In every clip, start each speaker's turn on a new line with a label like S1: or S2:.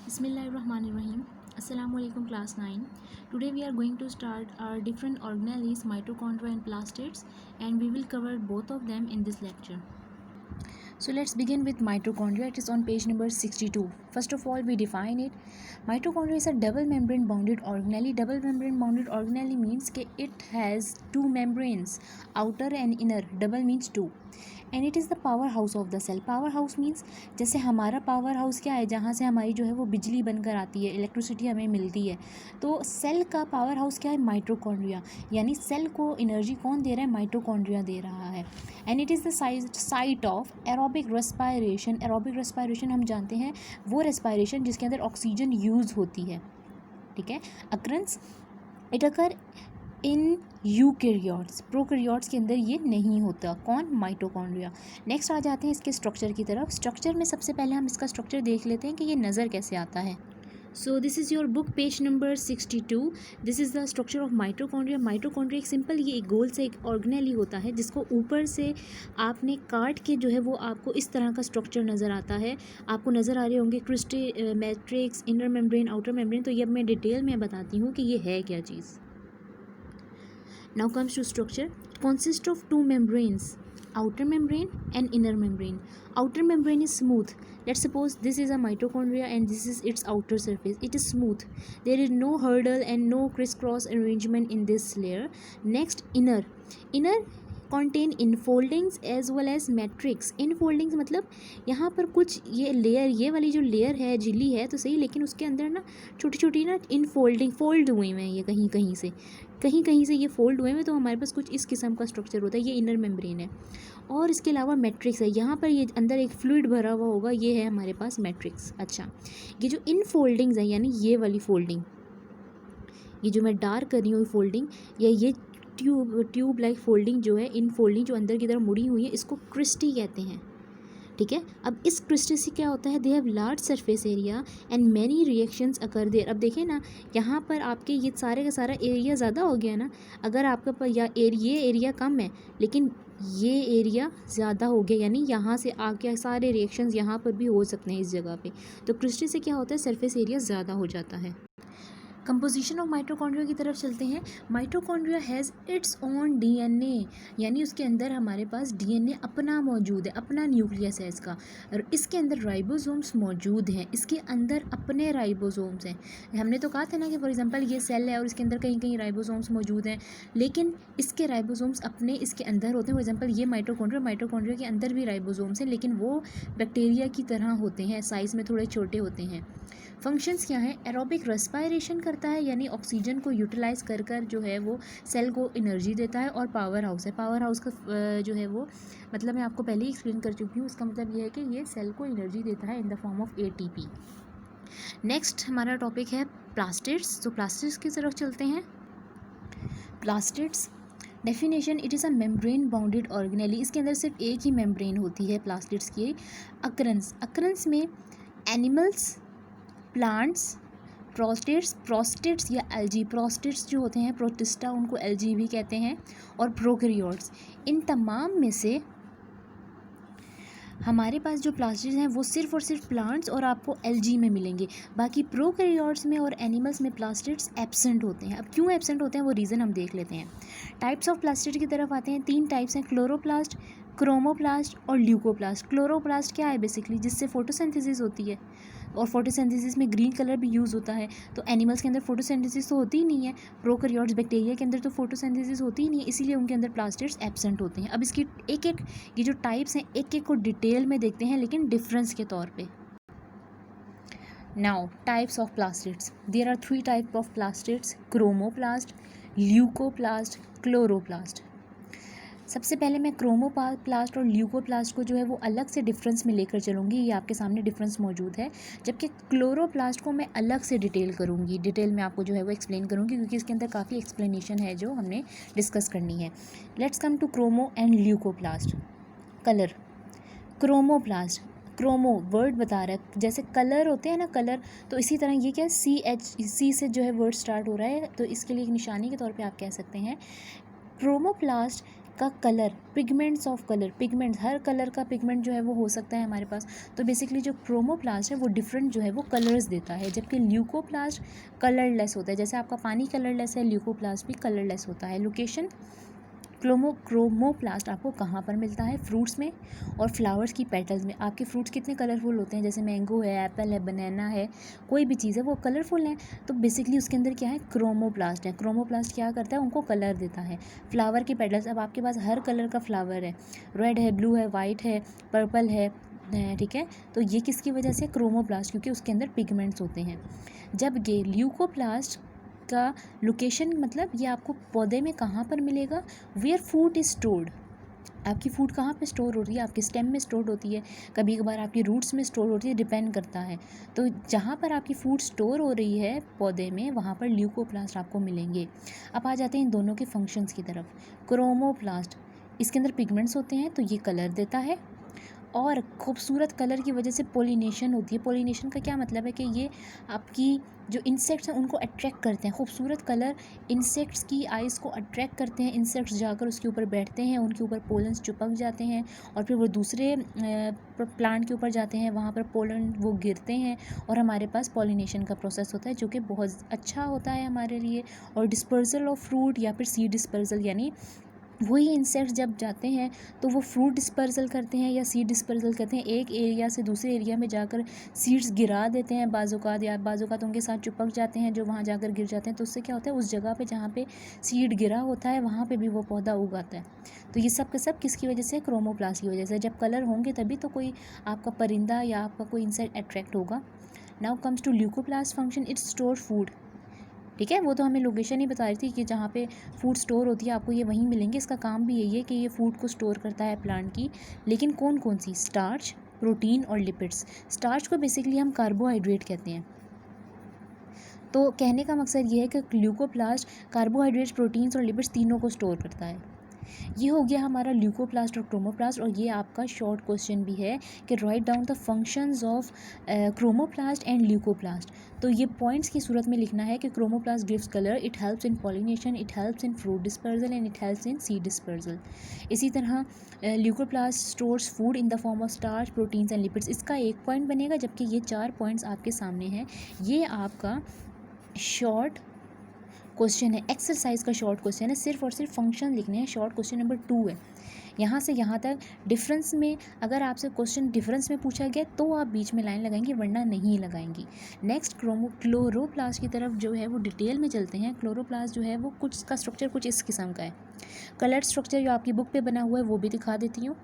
S1: Bismillahirrahmanirrahim. Assalamualaikum class 9. Today we are going to start our different organelles, mitochondria and plastids, and we will cover both of them in this lecture. So let's begin with mitochondria. It is on page number 62. First of all, we define it. Mitochondria is a double membrane bounded organelle. Double membrane bounded organelle means that it has two membranes, outer and inner. Double means two. And it is the power house of the cell. Power house means जैसे हमारा power house क्या है, जहाँ से हमारी जो है वो बिजली बनकर आती है, इलेक्ट्रिसिटी हमें मिलती है. तो सेल का पावर हाउस क्या है, माइटोकॉन्ड्रिया. यानी सेल को एनर्जी कौन दे रहा है, माइटोकॉन्ड्रिया दे रहा है. And it is the site of aerobic respiration. Aerobic respiration हम जानते हैं वो रेस्पायरेशन जिसके अंदर ऑक्सीजन यूज़ होती है. ठीक है. अक्रंस it occur in eukaryotes. Prokaryotes के अंदर ये नहीं होता. कौन, माइटोकॉन्ड्रिया. नेक्स्ट आ जाते हैं इसके स्ट्रक्चर की तरफ. स्ट्रक्चर में सबसे पहले हम इसका स्ट्रक्चर देख लेते हैं कि ये नज़र कैसे आता है. So this is your book page number 62. This is the structure of mitochondria. Mitochondria एक सिंपल ये एक गोल से एक ऑर्गेनेल ही होता है जिसको ऊपर से आपने काट के जो है वो आपको इस तरह का स्ट्रक्चर नज़र आता है. आपको नज़र आ रहे होंगे crystal matrix, inner membrane, outer membrane. तो ये अब मैं डिटेल में बताती हूँ कि ये है क्या चीज़. Now comes to structure. It consists of two membranes, outer membrane and inner membrane. Outer membrane is smooth. Let's suppose this is a mitochondria and this is its outer surface. It is smooth. There is no hurdle and no crisscross arrangement in this layer. Next, inner. Inner contain infoldings as well as matrix. Infoldings मतलब यहाँ पर कुछ ये layer, ये वाली जो layer है, झिल्ली है तो सही, लेकिन उसके अंदर ना छोटी छोटी ना इनफोल्डिंग, फोल्ड हुए हैं ये कहीं कहीं से ये फोल्ड हुए हैं. तो हमारे पास कुछ इस किस्म का स्ट्रक्चर होता है. ये इनर मेम्ब्रेन है. और इसके अलावा मैट्रिक्स है. यहाँ पर ये अंदर एक फ्लूइड भरा हुआ होगा, ये है हमारे पास मैट्रिक्स. अच्छा, ये जो इनफोल्डिंग्स है यानी ये वाली फोल्डिंग, ये जो मैं डार्क कर रही हूँ फोल्डिंग, या ये ट्यूब लाइक फोल्डिंग जो है, इन फोल्डिंग जो अंदर की तरफ मुड़ी हुई है, इसको क्रिस्टी कहते हैं. ठीक है. अब इस क्रिस्टी से क्या होता है, they have large surface area and many reactions occur there. अब देखें ना, यहाँ पर आपके ये सारे का सारा एरिया ज़्यादा हो गया ना. अगर आपका पर या ये एरिया कम है लेकिन ये एरिया ज़्यादा हो गया, यानी यहाँ से आके सारे रिएक्शंस यहाँ पर भी हो सकते हैं इस जगह पे. तो क्रिस्टी से क्या होता है, सरफेस एरिया ज़्यादा हो जाता है. कंपोजिशन ऑफ माइटोकॉन्ड्रिया की तरफ चलते हैं. Mitochondria has its own DNA, यानी उसके अंदर हमारे पास डीएनए अपना मौजूद है, अपना न्यूक्लियस है इसका. और इसके अंदर राइबोसोम्स मौजूद हैं, इसके अंदर अपने राइबोसोम्स हैं. हमने तो कहा था ना कि फॉर एग्जांपल ये सेल है और इसके अंदर कहीं कहीं राइबोसोम्स मौजूद हैं, लेकिन इसके राइबोसोम्स अपने इसके अंदर होते हैं. फॉर एग्जांपल ये माइटोकॉन्ड्रिया के अंदर भी राइबोसोम्स हैं, लेकिन वो बैक्टीरिया की तरह होते हैं, साइज़ में थोड़े छोटे होते हैं. फंक्शंस क्या है, एरोबिक रेस्पायरेशन करता है, यानी ऑक्सीजन को यूटिलाइज कर कर जो है वो सेल को एनर्जी देता है. और पावर हाउस है. पावर हाउस का जो है वो मतलब मैं आपको पहले ही एक्सप्लेन कर चुकी हूँ. इसका मतलब ये है कि ये सेल को एनर्जी देता है in the form of ATP. Next हमारा टॉपिक है प्लास्टिड्स. तो प्लास्टिड्स की तरफ चलते हैं. Plastids definition, it is a membrane bounded organelle. इसके अंदर सिर्फ एक ही मेम्ब्रेन होती है प्लास्टिड्स की. अक्रंस में एनिमल्स, प्लांट्स, प्रोस्टेट्स या एल्जी. प्रोस्टेट्स जो होते हैं, प्रोटिस्टा, उनको एल्जी भी कहते हैं. और प्रोकैरियोट्स. इन तमाम में से हमारे पास जो प्लास्टिड्स हैं वो सिर्फ और सिर्फ प्लांट्स और आपको एल्जी में मिलेंगे. बाकी प्रोकैरियोट्स में और एनिमल्स में प्लास्टिड्स एब्सेंट होते हैं. अब क्यों एब्सेंट होते हैं वो रीज़न हम देख लेते हैं. टाइप्स ऑफ प्लास्टिड की तरफ आते हैं. 3 टाइप्स हैं, क्लोरोप्लास्ट, क्रोमोप्लास्ट और ल्यूकोप्लास्ट. क्लोरोप्लास्ट क्या है, बेसिकली जिससे फोटोसिंथेसिस होती है, और फोटोसिंथेसिस में ग्रीन कलर भी यूज़ होता है. तो एनिमल्स के अंदर फोटोसिंथेसिस तो होती ही नहीं है. प्रोकैरियोट्स, बैक्टीरिया के अंदर तो फोटोसिंथेसिस होती ही नहीं है, इसीलिए उनके अंदर प्लास्टिड्स एब्सेंट होते हैं. अब इसकी एक एक ये जो टाइप्स हैं एक एक को डिटेल में देखते हैं, लेकिन डिफरेंस के तौर पे. Now types of plastids. There are 3 type of plastids, chromoplast, leucoplast, chloroplast. सबसे पहले मैं क्रोमोप्लास्ट और ल्यूकोप्लास्ट को जो है वो अलग से डिफरेंस में लेकर चलूँगी. ये आपके सामने डिफरेंस मौजूद है. जबकि क्लोरोप्लास्ट को मैं अलग से डिटेल करूँगी, डिटेल में आपको जो है वो एक्सप्लेन करूँगी, क्योंकि इसके अंदर काफ़ी एक्सप्लेनेशन है जो हमने डिस्कस करनी है. Let's come to chromo and leucoplast. Colour. Chromoplast, chromo word बता रहा है, जैसे कलर होते हैं ना, कलर, तो इसी तरह ये क्या सी से जो है वर्ड स्टार्ट हो रहा है, तो इसके लिए एक निशानी के तौर पे आप कह सकते हैं. क्रोमोप्लास्ट का colour, pigments of colour, pigments, her colour का पिगमेंट जो है वो हो सकता है हमारे पास। तो बेसिकली जो क्रोमोप्लास्ट है वो डिफरेंट जो है वो कलर्स देता है, जबकि ल्यूकोप्लास्ट कलरलेस होता है। जैसे आपका पानी कलरलेस है, ल्यूकोप्लास्ट भी कलरलेस होता है। लोकेशन, क्रोमोप्लास्ट आपको कहाँ पर मिलता है? फ्रूट्स में और फ्लावर्स की पेटल्स में। आपके फ्रूट्स कितने कलरफुल होते हैं, जैसे मैंगो है, एप्पल है, बनाना है, कोई भी चीज़ है वो कलरफुल है। तो बेसिकली उसके अंदर क्या है? क्रोमोप्लास्ट है। क्रोमोप्लास्ट क्या करता है? उनको कलर देता है। फ्लावर की पेटल्स, अब आपके पास हर कलर का फ्लावर है, रेड है, ब्लू है, वाइट है, पर्पल है, ठीक है। तो ये किसकी वजह से? क्रोमोप्लास्ट, क्योंकि उसके अंदर पिगमेंट्स होते हैं। जब ये ल्यूकोप्लास्ट का लोकेशन, मतलब ये आपको पौधे में कहाँ पर मिलेगा? Where food is stored. आपकी फूड कहाँ पे स्टोर हो रही है? आपके स्टेम में स्टोर होती है, कभी कभार आपकी रूट्स में स्टोर होती है, डिपेंड करता है। तो जहाँ पर आपकी फूड स्टोर हो रही है पौधे में, वहाँ पर ल्यूकोप्लास्ट आपको मिलेंगे। अब आ जाते हैं इन दोनों के फंक्शंस की तरफ। क्रोमोप्लास्ट, इसके अंदर पिगमेंट्स होते हैं, तो ये कलर देता है, और खूबसूरत कलर की वजह से पोलिनेशन होती है। पोलिनेशन का क्या मतलब है? कि ये आपकी जो इंसेक्ट्स हैं उनको अट्रैक्ट करते हैं। खूबसूरत कलर इंसेक्ट्स की आइज़ को अट्रैक्ट करते हैं। इंसेक्ट्स जाकर उसके ऊपर बैठते हैं, उनके ऊपर पोलन्स चिपक जाते हैं, और फिर वो दूसरे प्लांट के ऊपर जाते हैं, वहाँ पर पोलन वो गिरते हैं, और हमारे पास पॉलिनेशन का प्रोसेस होता है, जो कि बहुत अच्छा होता है हमारे लिए। और डिस्पर्सल ऑफ फ्रूट या फिर सीड डिस्पर्सल, यानी वही इंसेक्ट्स जब जाते हैं तो वो फ्रूट डिस्पर्सल करते हैं या सीड डिस्पर्सल करते हैं, एक एरिया से दूसरे एरिया में जाकर सीड्स गिरा देते हैं बाज़-औक़ात, या बाज़-औक़ात उनके साथ चिपक जाते हैं जो वहाँ जाकर गिर जाते हैं। तो उससे क्या होता है? उस जगह पे जहाँ पे सीड गिरा होता है वहाँ पे भी वो पौधा उगाता है। तो ये सब के सब किसकी वजह से? क्रोमोप्लास्ट की वजह से। जब कलर होंगे तभी तो कोई आपका परिंदा या आपका कोई इंसेक्ट अट्रैक्ट होगा। Now comes to leucoplast function, it's store food. ठीक है, वो तो हमें लोकेशन ही बता रही थी कि जहाँ पे फूड स्टोर होती है आपको ये वहीं मिलेंगे। इसका काम भी यही है कि ये फूड को स्टोर करता है प्लांट की, लेकिन कौन कौन सी? स्टार्च, प्रोटीन और लिपिड्स। स्टार्च को बेसिकली हम कार्बोहाइड्रेट कहते हैं। तो कहने का मकसद ये है कि ल्यूकोप्लास्ट कार्बोहाइड्रेट्स, प्रोटीन्स और लिपिड्स तीनों को स्टोर करता है। ये हो गया हमारा ल्यूकोप्लास्ट और क्रोमोप्लास्ट। और ये आपका शॉर्ट क्वेश्चन भी है कि write down the functions of chromoplast and leucoplast. तो ये पॉइंट्स की सूरत में लिखना है कि chromoplast gives colour, it helps in pollination, it helps in fruit dispersal and it helps in seed dispersal. इसी तरह leucoplast stores food in the form of starch, proteins and lipids. इसका एक पॉइंट बनेगा, जबकि ये 4 पॉइंट्स आपके सामने हैं। ये आपका शॉर्ट क्वेश्चन है, एक्सरसाइज का शॉर्ट क्वेश्चन है, सिर्फ और सिर्फ फंक्शन लिखने हैं। शॉर्ट क्वेश्चन नंबर 2 है। यहाँ से यहाँ तक डिफरेंस में, अगर आपसे क्वेश्चन डिफरेंस में पूछा गया तो आप बीच में लाइन लगाएंगे, वरना नहीं लगाएंगी। नेक्स्ट क्लोरोप्लास्ट की तरफ जो है वो डिटेल में चलते हैं। क्लोरोप्लास्ट जो है वो कुछ का स्ट्रक्चर कुछ इस किस्म का है। कलर्ड स्ट्रक्चर जो आपकी बुक पे बना हुआ है वो भी दिखा देती हूँ।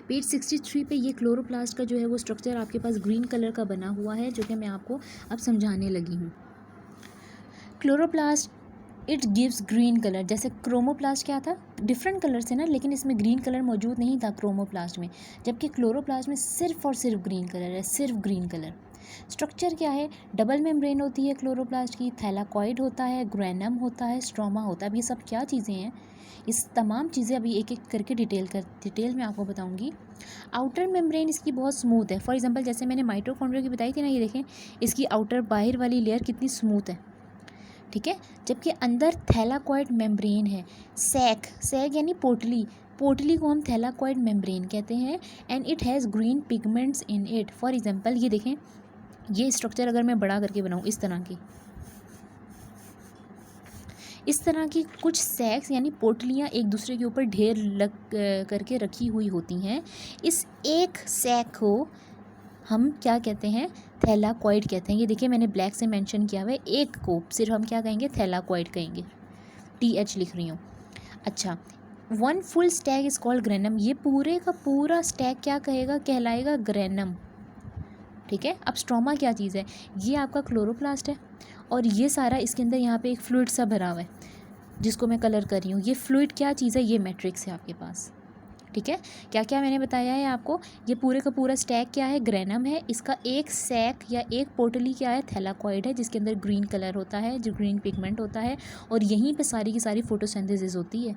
S1: पेज 63 पे ये क्लोरोप्लास्ट का जो है वो स्ट्रक्चर आपके पास ग्रीन कलर का बना हुआ है, जो कि मैं आपको अब समझाने लगी हूँ। Chloroplast it gives green colour. जैसे क्रोमोप्लास्ट क्या था? डिफरेंट कलर से ना, लेकिन इसमें ग्रीन कलर मौजूद नहीं था क्रोमोप्लास्ट में, जबकि क्लोरोप्लास्ट में सिर्फ और सिर्फ ग्रीन कलर है, सिर्फ ग्रीन कलर। स्ट्रक्चर क्या है? डबल मेम्ब्रेन होती है क्लोरोप्लास्ट की, थैलाकॉइड होता है, ग्रेनम होता है, स्ट्रोमा होता है। अब ये सब क्या चीज़ें हैं? इस तमाम चीज़ें अभी एक एक करके डिटेल में आपको बताऊंगी। आउटर मेम्ब्रेन इसकी बहुत स्मूथ है। फॉर एग्जांपल जैसे मैंने माइटोकॉन्ड्रिया की बताई थी ना, ये देखें इसकी आउटर बाहर वाली लेयर कितनी स्मूथ है, ठीक है। जबकि अंदर थैलाकॉइड मेम्ब्रेन है। सैक यानी पोटली, पोटली को हम थैलाकॉइड मेम्ब्रेन कहते हैं, and it has green pigments in it. For example ये देखें, ये स्ट्रक्चर अगर मैं बड़ा करके बनाऊँ, इस तरह की कुछ सैक्स यानी पोटलियाँ एक दूसरे के ऊपर ढेर लग करके रखी हुई होती हैं। इस एक सैक को हम क्या कहते हैं? थैलाकॉइड कहते हैं। ये देखिए मैंने ब्लैक से मेंशन किया हुआ है, एक को सिर्फ हम क्या कहेंगे? थैलाकॉइड कहेंगे। TH लिख रही हूँ। अच्छा, 1 full stack is called granum. ये पूरे का पूरा स्टैक क्या कहेगा? कहलाएगा ग्रेनम, ठीक है। अब स्ट्रोमा क्या चीज़ है? ये आपका क्लोरोप्लास्ट है, और ये सारा इसके अंदर यहाँ पे एक फ्लूइड सा भरा हुआ है जिसको मैं कलर कर रही हूँ। ये फ्लूइड क्या चीज़ है? ये मैट्रिक्स है आपके पास, ठीक है। क्या क्या मैंने बताया है आपको? ये पूरे का पूरा स्टैक क्या है? ग्रेनम है। इसका एक सैक या एक पोटली क्या है? थैलाकॉइड है, जिसके अंदर ग्रीन कलर होता है, जो ग्रीन पिगमेंट होता है, और यहीं पे सारी की सारी फोटोसिंथेसिस होती है,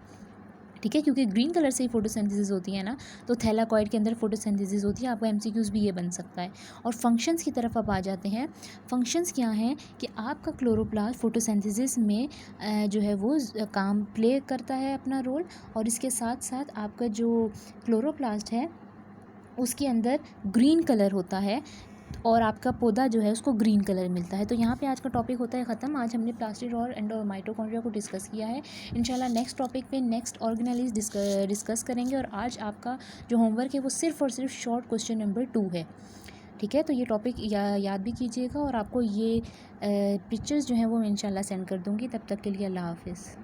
S1: ठीक है, क्योंकि ग्रीन कलर से ही फोटोसिंथेसिस होती है ना, तो थैलाकॉइड के अंदर फोटोसिंथेसिस होती है। आपको एमसीक्यूज़ भी ये बन सकता है। और फंक्शंस की तरफ आप आ जाते हैं। फंक्शंस क्या हैं कि आपका क्लोरोप्लास्ट फोटोसिंथेसिस में जो है वो काम प्ले करता है अपना रोल, और इसके साथ साथ आपका जो क्लोरोप्लास्ट है उसके अंदर ग्रीन कलर होता है, और आपका पौधा जो है उसको ग्रीन कलर मिलता है। तो यहाँ पे आज का टॉपिक होता है ख़त्म। आज हमने प्लास्टिड और एंड माइटोकॉन्ड्रिया को डिस्कस किया है। इंशाल्लाह नेक्स्ट टॉपिक पे नेक्स्ट ऑर्गेनेलिज डिस्कस करेंगे। और आज आपका जो होमवर्क है वो सिर्फ़ और सिर्फ शॉर्ट क्वेश्चन नंबर 2 है। ठीक है, तो ये टॉपिक याद भी कीजिएगा, और आपको ये पिक्चर्स जो हैं वो मैं इंशाल्लाह सेंड कर दूँगी। तब तक के लिए अल्लाह हाफ़िज़।